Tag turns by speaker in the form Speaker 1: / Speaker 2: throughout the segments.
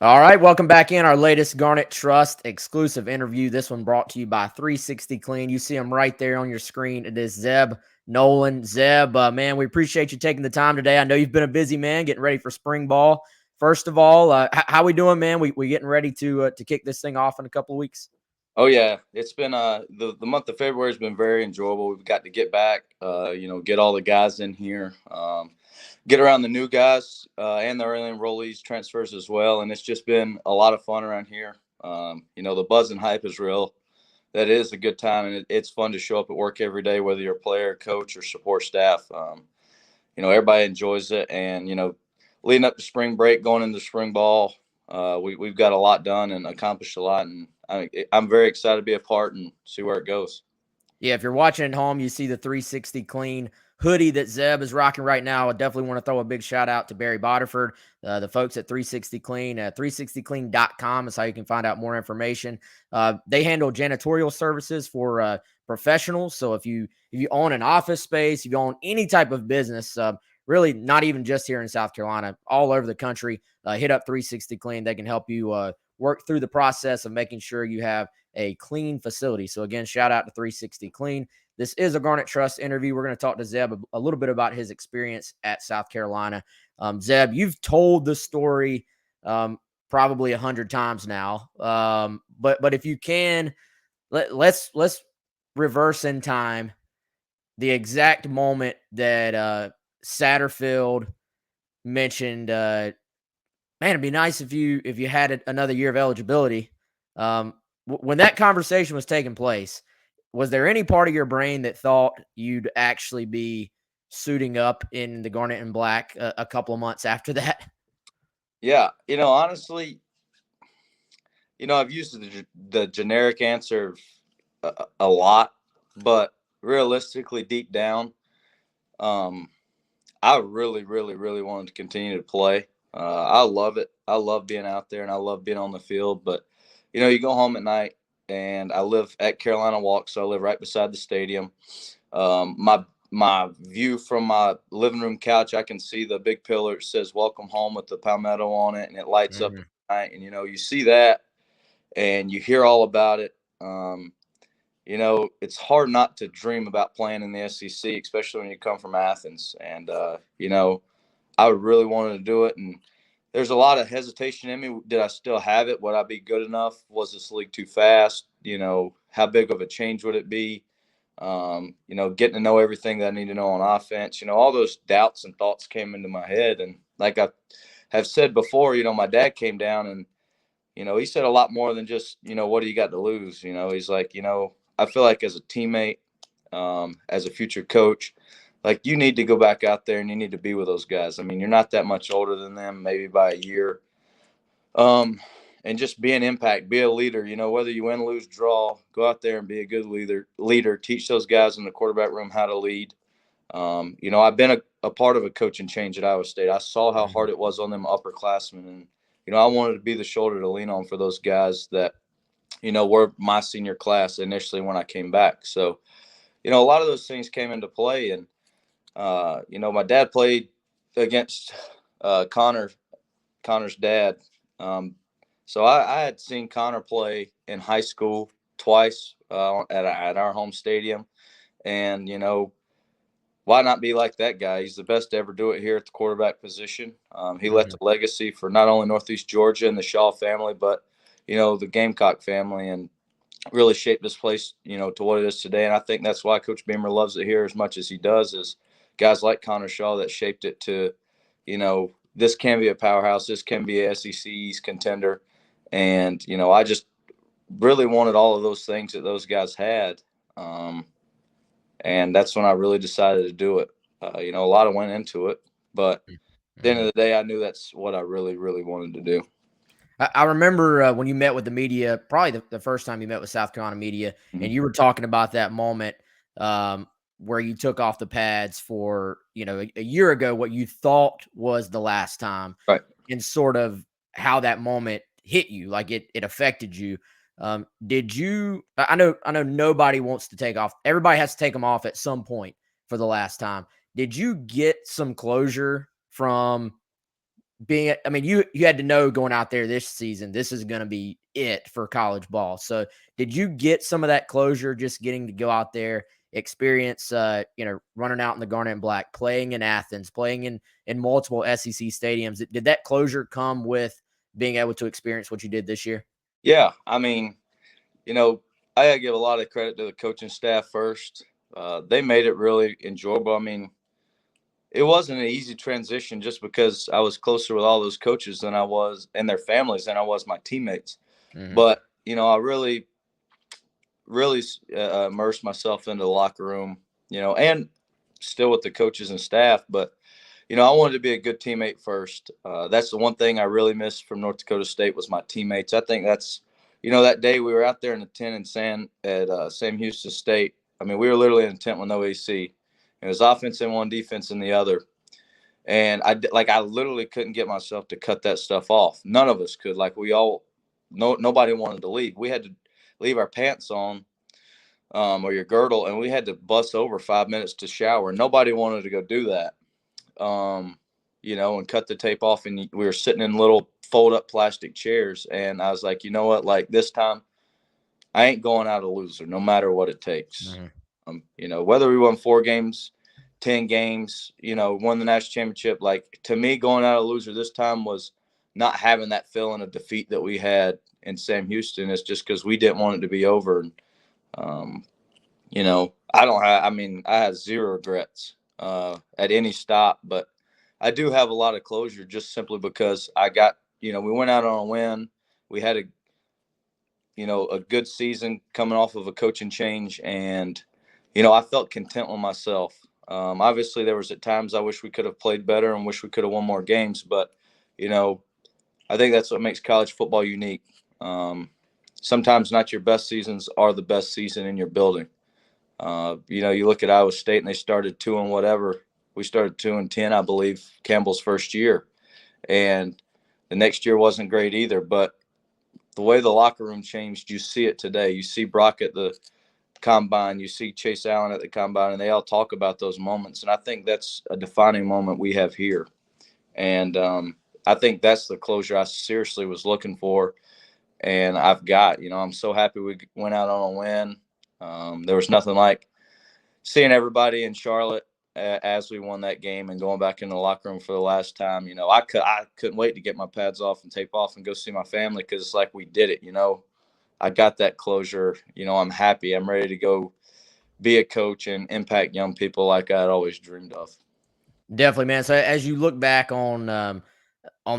Speaker 1: All right, welcome back in our latest Garnet Trust exclusive interview. This one brought to you by 360 Clean. You see him right there on your screen. It is Zeb Noland. Zeb, man, we appreciate you taking the time today. I know you've been a busy man getting ready for spring ball. First of all, how we doing, man? We getting ready to kick this thing off in a couple of weeks.
Speaker 2: Oh yeah, it's been the month of February has been very enjoyable. We've got to get back, get all the guys in here, get around the new guys and the early enrollees transfers as well, and it's just been a lot of fun around here. The buzz and hype is real. That is a good time, and it's fun to show up at work every day, whether you're a player, coach, or support staff. Everybody enjoys it, and leading up to spring break, going into spring ball, we've got a lot done and accomplished a lot, and I'm very excited to be a part and see where it goes.
Speaker 1: Yeah, if you're watching at home, you see the 360 Clean hoodie that Zeb is rocking right now. I definitely want to throw a big shout out to Barry Bodiford, the folks at 360 Clean. 360clean.com is how you can find out more information. They handle janitorial services for professionals. So if you own an office space, if you own any type of business, really not even just here in South Carolina, all over the country, hit up 360 Clean. They can help you work through the process of making sure you have a clean facility. So again, shout out to 360 Clean. This is a Garnet Trust interview. We're going to talk to Zeb a little bit about his experience at South Carolina. Zeb, you've told the story probably 100 times now. But if you can, let's reverse in time the exact moment that Satterfield mentioned. Man, it'd be nice if you had another year of eligibility. When that conversation was taking place, was there any part of your brain that thought you'd actually be suiting up in the Garnet and Black a couple of months after that?
Speaker 2: Yeah, honestly, I've used the generic answer a lot, but realistically, deep down, um, I really, really, really wanted to continue to play. I love it. I love being out there and I love being on the field. But, you go home at night, and I live at Carolina Walk, so I live right beside the stadium. My view from my living room couch, I can see the big pillar. It says "Welcome Home" with the palmetto on it, and it lights up
Speaker 1: Mm-hmm.
Speaker 2: at night. And you see that, and you hear all about it. It's hard not to dream about playing in the SEC, especially when you come from Athens. And I really wanted to do it, and there's a lot of hesitation in me. Did I still have it? Would I be good enough? Was this league too fast? How big of a change would it be? Getting to know everything that I need to know on offense. All those doubts and thoughts came into my head. And like I have said before, my dad came down and, he said a lot more than just, what do you got to lose? He's like, I feel like as a teammate, as a future coach, like you need to go back out there and you need to be with those guys. I mean, you're not that much older than them, maybe by a year. Um, and just be an impact, be a leader. Whether you win, lose, draw, go out there and be a good leader. Teach those guys in the quarterback room how to lead. I've been a part of a coaching change at Iowa State. I saw how hard it was on them upperclassmen, and I wanted to be the shoulder to lean on for those guys that were my senior class initially when I came back. So, a lot of those things came into play, and my dad played against Connor's dad. So I had seen Connor play in high school twice at our home stadium, and why not be like that guy? He's the best to ever do it here at the quarterback position. He left
Speaker 1: Mm-hmm.
Speaker 2: a legacy for not only Northeast Georgia and the Shaw family, but the Gamecock family, and really shaped this place, to what it is today. And I think that's why Coach Beamer loves it here as much as he does, is guys like Connor Shaw that shaped it to, this can be a powerhouse. This can be a SEC East contender. And, I just really wanted all of those things that those guys had. And that's when I really decided to do it. A lot of went into it, but at the end of
Speaker 1: Mm-hmm.
Speaker 2: the day, I knew that's what I really, really wanted to do.
Speaker 1: I remember when you met with the media, probably the first time you met with South Carolina media,
Speaker 2: Mhm.
Speaker 1: and you were talking about that moment where you took off the pads for, a year ago, what you thought was the last time,
Speaker 2: Right.
Speaker 1: and sort of how that moment hit you, like it affected you. Did you? I know nobody wants to take off. Everybody has to take them off at some point for the last time. Did you get some closure from I mean, you had to know going out there this season, this is going to be it for college ball. So did you get some of that closure just getting to go out there, experience, running out in the Garnet and Black, playing in Athens, playing in multiple SEC stadiums? Did that closure come with being able to experience what you did this year?
Speaker 2: Yeah, I mean, I gotta give a lot of credit to the coaching staff first. They made it really enjoyable. I mean, it wasn't an easy transition just because I was closer with all those coaches than I was and their families than I was my teammates.
Speaker 1: Mm-hmm.
Speaker 2: But I really immersed myself into the locker room, and still with the coaches and staff. But I wanted to be a good teammate first. That's the one thing I really missed from North Dakota State was my teammates. I think that's, that day we were out there in the tent in Sam Houston State. I mean, we were literally in a tent with no AC. It was offense in one, defense in the other. And I literally couldn't get myself to cut that stuff off. None of us could. Like nobody wanted to leave. We had to leave our pants on, or your girdle, and we had to bust over 5 minutes to shower. Nobody wanted to go do that. And cut the tape off. And we were sitting in little fold up plastic chairs. And I was like, you know what? Like this time, I ain't going out a loser, no matter what it takes. Whether we won 4 games, 10 games, won the national championship. Like to me, going out a loser this time was not having that feeling of defeat that we had in Sam Houston. It's just because we didn't want it to be over. And, I had 0 regrets at any stop, but I do have a lot of closure just simply because we went out on a win. We had a good season coming off of a coaching change, and I felt content with myself. Obviously, there was at times I wish we could have played better and wish we could have won more games, but I think that's what makes college football unique. Sometimes not your best seasons are the best season in your building. You look at Iowa State and they started 2 and whatever. We started 2-10, I believe, Campbell's first year, and the next year wasn't great either. But the way the locker room changed, you see it today. You see Brock at the combine, you see Chase Allen at the combine, and they all talk about those moments. And I think that's a defining moment we have here. And I think that's the closure I seriously was looking for, and I've got. I'm so happy we went out on a win. There was nothing like seeing everybody in Charlotte as we won that game and going back in the locker room for the last time. I couldn't wait to get my pads off and tape off and go see my family because it's like we did it. I got that closure. I'm happy. I'm ready to go be a coach and impact young people like I'd always dreamed of.
Speaker 1: Definitely, man. So as you look back on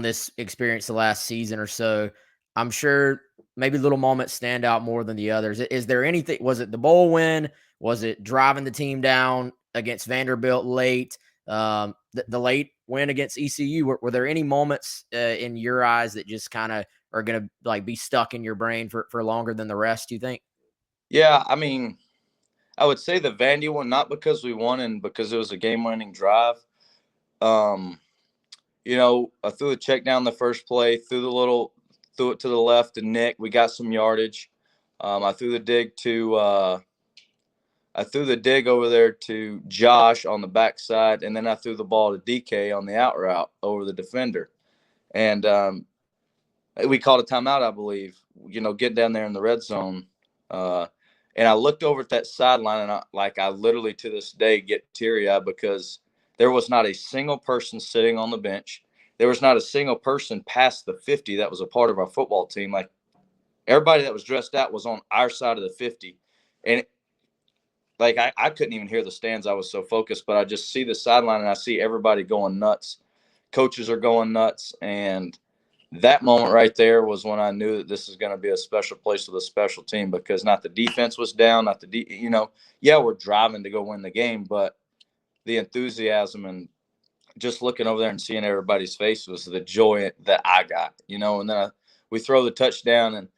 Speaker 1: this experience the last season or so, I'm sure maybe little moments stand out more than the others. Is there anything? Was it the bowl win? Was it driving the team down against Vanderbilt late? The late win against ECU. Were there any moments in your eyes that just kind of are going to like be stuck in your brain for longer than the rest? Do you think?
Speaker 2: Yeah, I mean, I would say the Vandy one, not because we won and because it was a game-winning drive. Um, I threw the check down the first play, threw it to the left to Nick. We got some yardage. I threw the dig over there to Josh on the backside, and then I threw the ball to DK on the out route over the defender. And we called a timeout, I believe, getting down there in the red zone. And I looked over at that sideline, and I literally to this day get teary-eyed because there was not a single person sitting on the bench. There was not a single person past the 50 that was a part of our football team. Like, everybody that was dressed out was on our side of the 50. And I couldn't even hear the stands. I was so focused, but I just see the sideline and I see everybody going nuts. Coaches are going nuts. And that moment right there was when I knew that this is going to be a special place with a special team, because not the defense was down, not yeah, we're driving to go win the game, but the enthusiasm and just looking over there and seeing everybody's face was the joy that I got, and then we throw the touchdown, and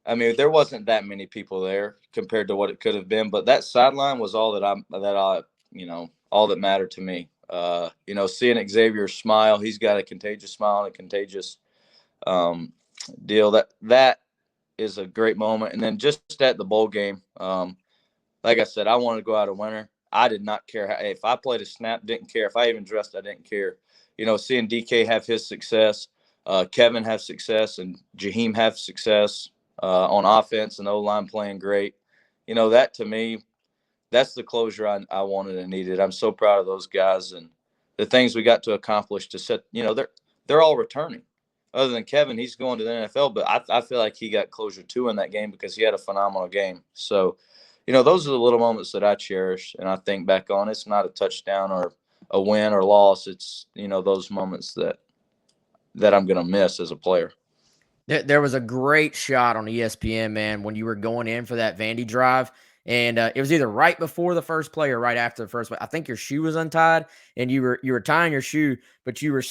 Speaker 2: I mean, there wasn't that many people there compared to what it could have been, but that sideline was all all that mattered to me. Seeing Xavier smile, he's got a contagious smile and a contagious deal. That is a great moment. And then just at the bowl game, like I said, I wanted to go out a winner. I did not care if I played a snap, didn't care if I even dressed, I didn't care. seeing DK have his success, Kevin have success, and Jaheim have success on offense, and O-line playing great. That to me, that's the closure I wanted and needed. I'm so proud of those guys and the things we got to accomplish to set. They're all returning. Other than Kevin, he's going to the NFL, but I feel like he got closure too in that game because he had a phenomenal game. So, those are the little moments that I cherish and I think back on. It's not a touchdown or a win or loss. It's those moments that I'm going to miss as a player.
Speaker 1: There was a great shot on ESPN, man, when you were going in for that Vandy drive. And it was either right before the first play or right after the first play. I think your shoe was untied and you were tying your shoe, but you were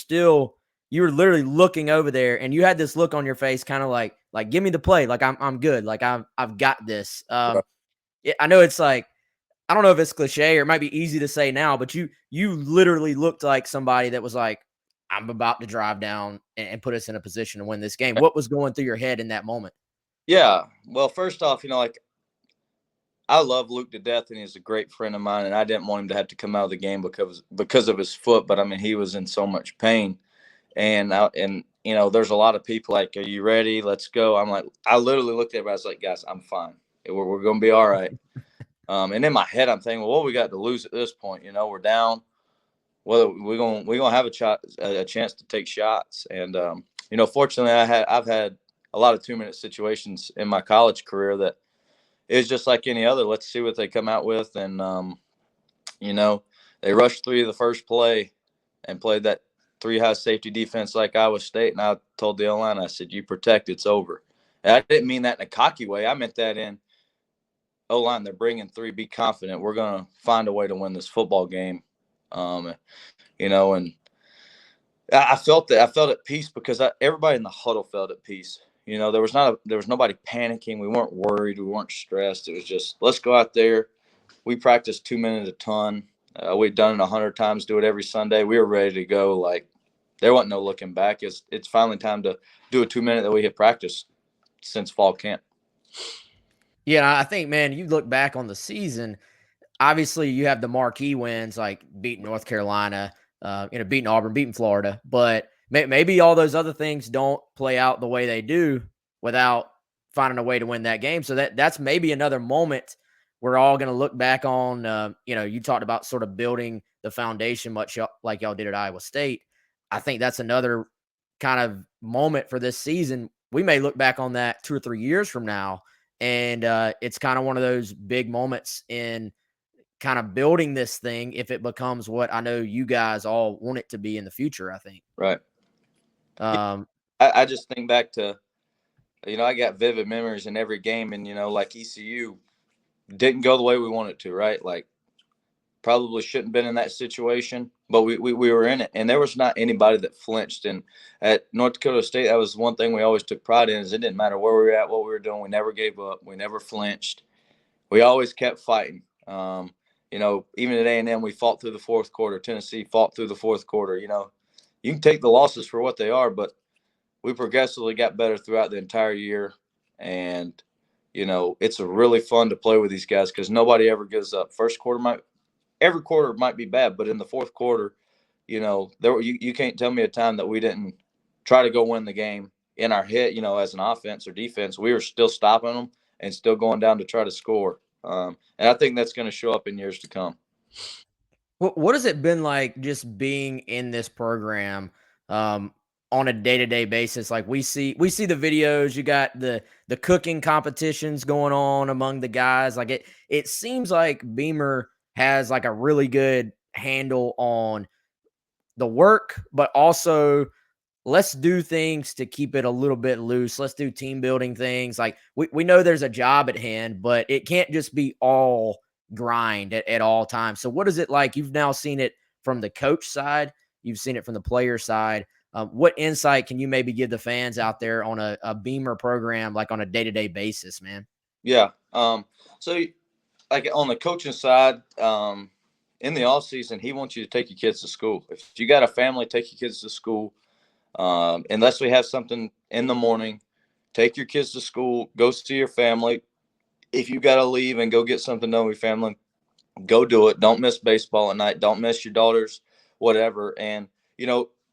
Speaker 1: literally looking over there and you had this look on your face, kind of like give me the play. Like I'm good. Like I've got this.
Speaker 2: Right.
Speaker 1: I know it's like, I don't know if it's cliche or it might be easy to say now, but you literally looked like somebody that was like, I'm about to drive down and put us in a position to win this game. What was going through your head in that moment?
Speaker 2: Yeah. Well, first off, I love Luke to death, and he's a great friend of mine. And I didn't want him to have to come out of the game because of his foot. But I mean, he was in so much pain, and there's a lot of people like, "Are you ready? Let's go." I'm like, I literally looked at everybody. I was like, "Guys, I'm fine. We're going to be all right." And in my head, I'm thinking, "Well, what we got to lose at this point? We're down. Well, we're gonna have a chance to take shots." And fortunately, I've had a lot of 2-minute situations in my college career that is just like any other. Let's see what they come out with. And, they rushed through the first play and played that 3 high safety defense like Iowa State. And I told the O-line, I said, "You protect, it's over." And I didn't mean that in a cocky way. I meant that in O-line, they're bringing 3, be confident. We're going to find a way to win this football game. And I felt that. I felt at peace because everybody in the huddle felt at peace. There was nobody panicking. We weren't worried. We weren't stressed. It was just, let's go out there. We practiced 2 minutes a ton. We'd done it 100 times. Do it every Sunday. We were ready to go. Like, there wasn't no looking back. It's finally time to do a 2-minute that we had practiced since fall camp.
Speaker 1: Yeah, I think, man, you look back on the season. Obviously, you have the marquee wins like beating North Carolina, beating Auburn, beating Florida, but maybe all those other things don't play out the way they do without finding a way to win that game. So that's maybe another moment we're all going to look back on. You talked about sort of building the foundation much like y'all did at Iowa State. I think that's another kind of moment for this season. We may look back on that 2 or 3 years from now, and it's kind of one of those big moments in kind of building this thing if it becomes what I know you guys all want it to be in the future, I think.
Speaker 2: Right.
Speaker 1: Um,
Speaker 2: I just think back to, I got vivid memories in every game, and, like ECU didn't go the way we wanted to, right? Like, probably shouldn't have been in that situation, but we were in it, and there was not anybody that flinched. And at North Dakota State, that was one thing we always took pride in, is it didn't matter where we were at, what we were doing. We never gave up. We never flinched. We always kept fighting. Even at A&M, we fought through the fourth quarter. Tennessee fought through the fourth quarter. You can take the losses for what they are, but we progressively got better throughout the entire year. And, it's really fun to play with these guys because nobody ever gives up. Every quarter might be bad, but in the fourth quarter, you can't tell me a time that we didn't try to go win the game in our head, as an offense or defense. We were still stopping them and still going down to try to score. And I think that's going to show up in years to come.
Speaker 1: what has it been like just being in this program on a day-to-day basis? Like we see the videos, you got the cooking competitions going on among the guys. Like it seems like Beamer has like a really good handle on the work, but also let's do things to keep it a little bit loose. Let's do team building things. Like we know there's a job at hand, but it can't just be all grind at all times. So what is it like? You've now seen it from the coach side. You've seen it from the player side. What insight can you maybe give the fans out there on a Beamer program, like on a day-to-day basis, man?
Speaker 2: Yeah. So like on the coaching side, in the off season, he wants you to take your kids to school. If you got a family, take your kids to school. Unless we have something in the morning, take your kids to school, go see your family. If you got to leave and go get something done with your family, go do it. Don't miss baseball at night. Don't miss your daughters, whatever. And,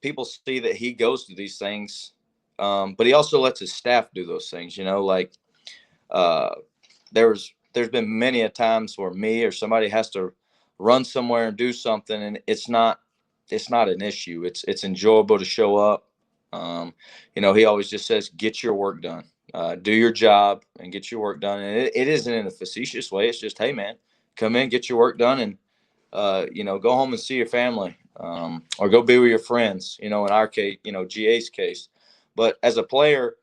Speaker 2: people see that he goes to these things, but he also lets his staff do those things. Like uh, there's been many a times where me or somebody has to run somewhere and do something, and it's not an issue. It's enjoyable to show up. He always just says, "Get your work done, do your job, and get your work done." And it isn't in a facetious way. It's just, "Hey, man, come in, get your work done, and go home and see your family, or go be with your friends." In our case, GA's case. But as a player,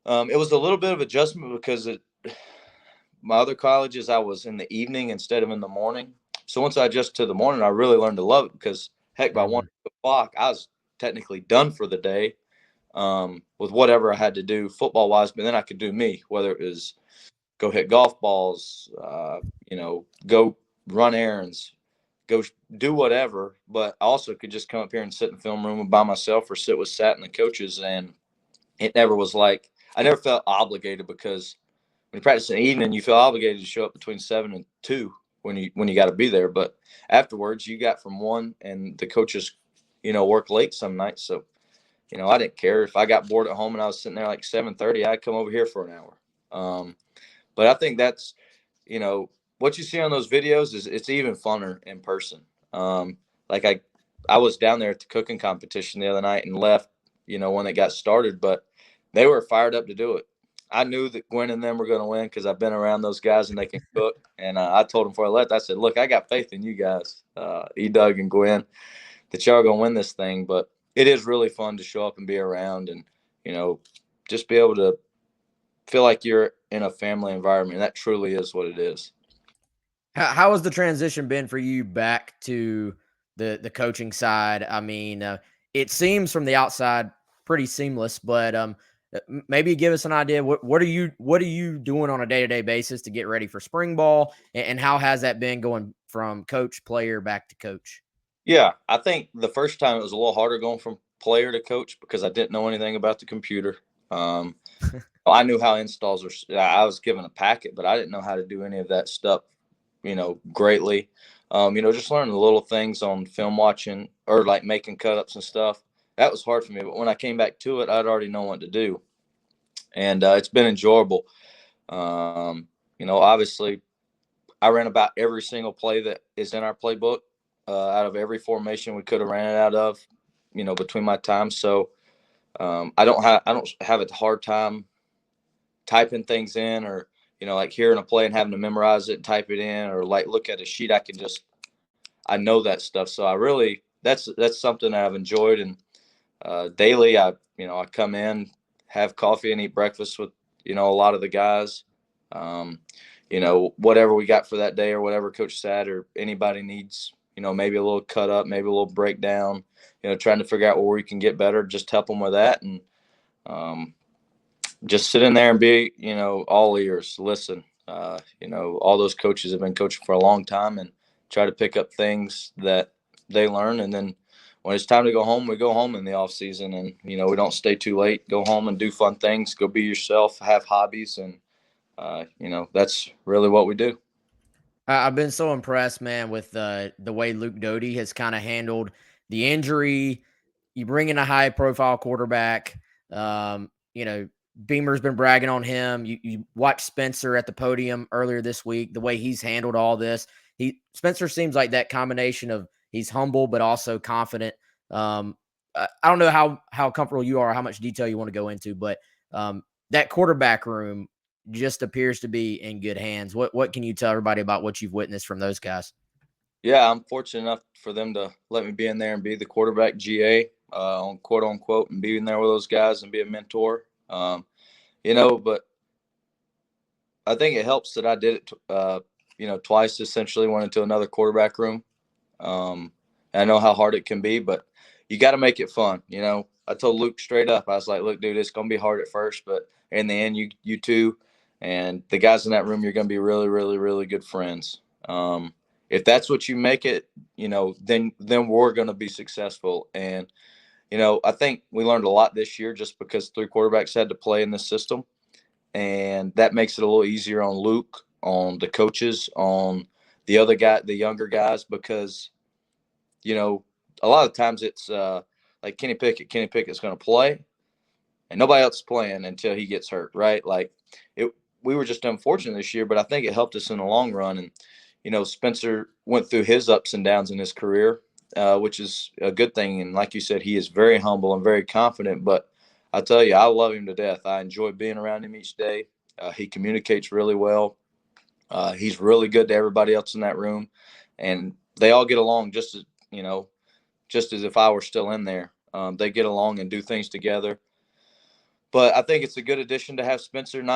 Speaker 2: it was a little bit of adjustment because my other colleges, I was in the evening instead of in the morning. So once I adjusted to the morning, I really learned to love it because, heck, by 1 o'clock, I was technically done for the day, with whatever I had to do football wise. But then I could do me, whether it was go hit golf balls, go run errands, go do whatever. But I also could just come up here and sit in the film room by myself or sit with Sat and the coaches. And it never was like, I never felt obligated, because when you practice in the evening, you feel obligated to show up between 7 and 2 when you got to be there. But afterwards, you got from 1, and the coaches, work late some nights. So, I didn't care if I got bored at home and I was sitting there like 7:30. I'd come over here for an hour. But I think that's, what you see on those videos is it's even funner in person. Like I was down there at the cooking competition the other night and left, when it got started, but they were fired up to do it. I knew that Gwen and them were going to win because I've been around those guys and they can cook. And I told them before I left, I said, "Look, I got faith in you guys, Doug and Gwen, that y'all are going to win this thing." But it is really fun to show up and be around, and, just be able to feel like you're in a family environment. That truly is what it is.
Speaker 1: How has the transition been for you back to the coaching side? I mean, it seems from the outside pretty seamless, but maybe give us an idea. What are you doing on a day-to-day basis to get ready for spring ball, and how has that been going from coach player back to coach?
Speaker 2: Yeah, I think the first time it was a little harder going from player to coach because I didn't know anything about the computer. Um, I knew how installs are. I was given a packet, but I didn't know how to do any of that stuff, greatly. Just learning the little things on film watching or like making cut ups and stuff. That was hard for me. But when I came back to it, I'd already know what to do. And it's been enjoyable. Obviously, I ran about every single play that is in our playbook, out of every formation we could have ran it out of, between my time. So I don't have a hard time typing things in, or like hearing a play and having to memorize it and type it in, or like look at a sheet. I know that stuff. So I really, that's something that I've enjoyed. And daily, I come in, have coffee and eat breakfast with, a lot of the guys. Um, whatever we got for that day or whatever Coach Sad or anybody needs, maybe a little cut up, maybe a little breakdown, trying to figure out where we can get better, just help them with that. And just sit in there and be, all ears, listen. All those coaches have been coaching for a long time, and try to pick up things that they learn. And then when it's time to go home, we go home in the off season, and, we don't stay too late, go home and do fun things, go be yourself, have hobbies. And, that's really what we do.
Speaker 1: I've been so impressed, man, with the way Luke Doty has kind of handled the injury. You bring in a high profile quarterback. Um, you know, Beamer's been bragging on him. You watch Spencer at the podium earlier this week, the way he's handled all this. Spencer seems like that combination of he's humble but also confident. I don't know how comfortable you are, how much detail you want to go into, but that quarterback room just appears to be in good hands. What can you tell everybody about what you've witnessed from those guys?
Speaker 2: Yeah, I'm fortunate enough for them to let me be in there and be the quarterback GA, on quote unquote, and be in there with those guys and be a mentor. But I think it helps that I did it, twice. Essentially, went into another quarterback room. I know how hard it can be, but you got to make it fun. I told Luke straight up, I was like, "Look, dude, it's gonna be hard at first, but in the end, you two and the guys in that room, you're gonna be really, really, really good friends. If that's what you make it, then we're gonna be successful." And I think we learned a lot this year just because 3 quarterbacks had to play in this system, and that makes it a little easier on Luke, on the coaches, on the other guy, the younger guys, because you know a lot of times it's like Kenny Pickett. Kenny Pickett's going to play, and nobody else is playing until he gets hurt, right? Like we were just unfortunate this year, but I think it helped us in the long run. And Spencer went through his ups and downs in his career, which is a good thing. And like you said, he is very humble and very confident. But I tell you, I love him to death. I enjoy being around him each day. He communicates really well. He's really good to everybody else in that room, and they all get along just as if I were still in there. They get along and do things together. But I think it's a good addition to have Spencer. And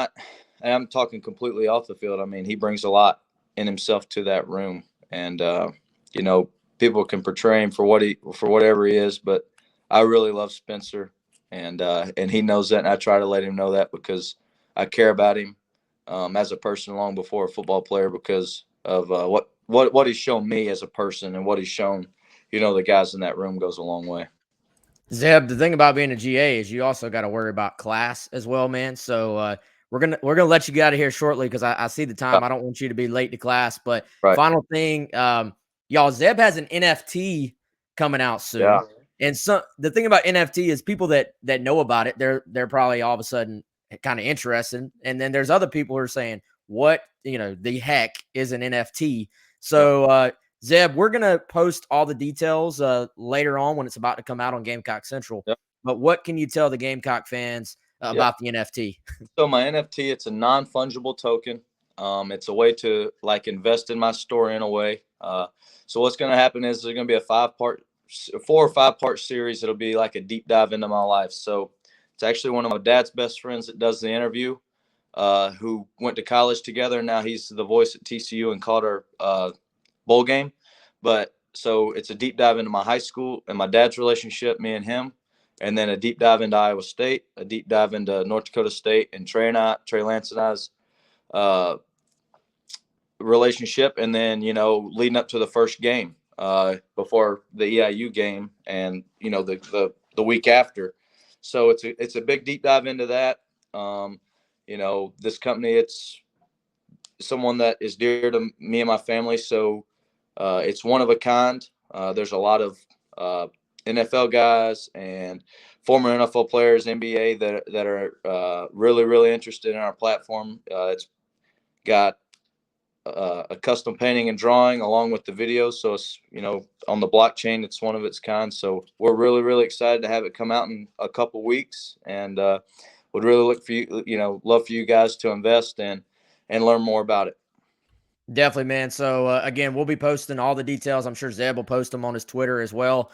Speaker 2: I'm talking completely off the field. I mean, he brings a lot in himself to that room, and people can portray him for whatever he is. But I really love Spencer, and he knows that, and I try to let him know that because I care about him as a person long before a football player, because of what he's shown me as a person and what he's shown, the guys in that room goes a long way.
Speaker 1: Zeb, the thing about being a GA is you also got to worry about class as well, man. So we're gonna let you get out of here shortly because I see the time. I don't want you to be late to class. But Final thing, y'all, Zeb has an NFT coming out soon.
Speaker 2: Yeah.
Speaker 1: And the thing about NFT is people that know about it, they're probably all of a sudden kind of interested. And then there's other people who are saying, what, the heck is an NFT? So, Zeb, we're going to post all the details later on when it's about to come out on Gamecock Central.
Speaker 2: Yep.
Speaker 1: But what can you tell the Gamecock fans about the NFT?
Speaker 2: So my NFT, it's a non-fungible token. It's a way to invest in my store in a way. So what's going to happen is there's going to be a 4 or 5 part series. It'll be like a deep dive into my life. So it's actually one of my dad's best friends that does the interview, who went to college together. Now he's the voice at TCU and called our bowl game. But so it's a deep dive into my high school and my dad's relationship, me and him, and then a deep dive into Iowa State, a deep dive into North Dakota State, and Trey Lance and I's relationship, and then leading up to the first game before the EIU game, and the week after. So it's a big deep dive into that. This company, it's someone that is dear to me and my family, so it's one of a kind. There's a lot of NFL guys and former NFL players, NBA that are really, really interested in our platform. It's got a custom painting and drawing along with the videos. So it's, on the blockchain, it's one of its kind. So we're really, really excited to have it come out in a couple weeks, and would really look for you, love for you guys to invest in and learn more about it.
Speaker 1: Definitely, man. So again, we'll be posting all the details. I'm sure Zeb will post them on his Twitter as well.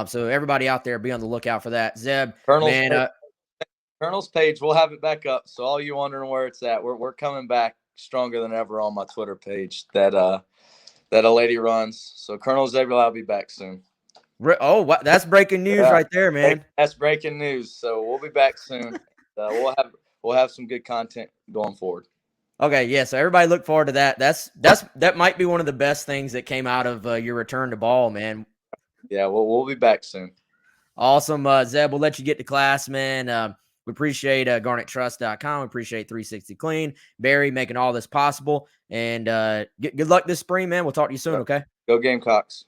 Speaker 1: So everybody out there, be on the lookout for that. Zeb,
Speaker 2: Colonel's page, we'll have it back up. So all you wondering where it's at, we're coming back stronger than ever on my Twitter page that a lady runs. So Colonel Zeb, I'll be back soon.
Speaker 1: Oh, that's breaking news right there, man.
Speaker 2: That's breaking news. So we'll be back soon. We'll have some good content going forward.
Speaker 1: Okay, yeah. So everybody look forward to that. That might be one of the best things that came out of your return to ball, man.
Speaker 2: Yeah, we'll be back soon.
Speaker 1: Awesome, Zeb. We'll let you get to class, man. We appreciate GarnetTrust.com. We appreciate 360 Clean, Barry making all this possible, and good luck this spring, man. We'll talk to you soon. Okay.
Speaker 2: Go Gamecocks.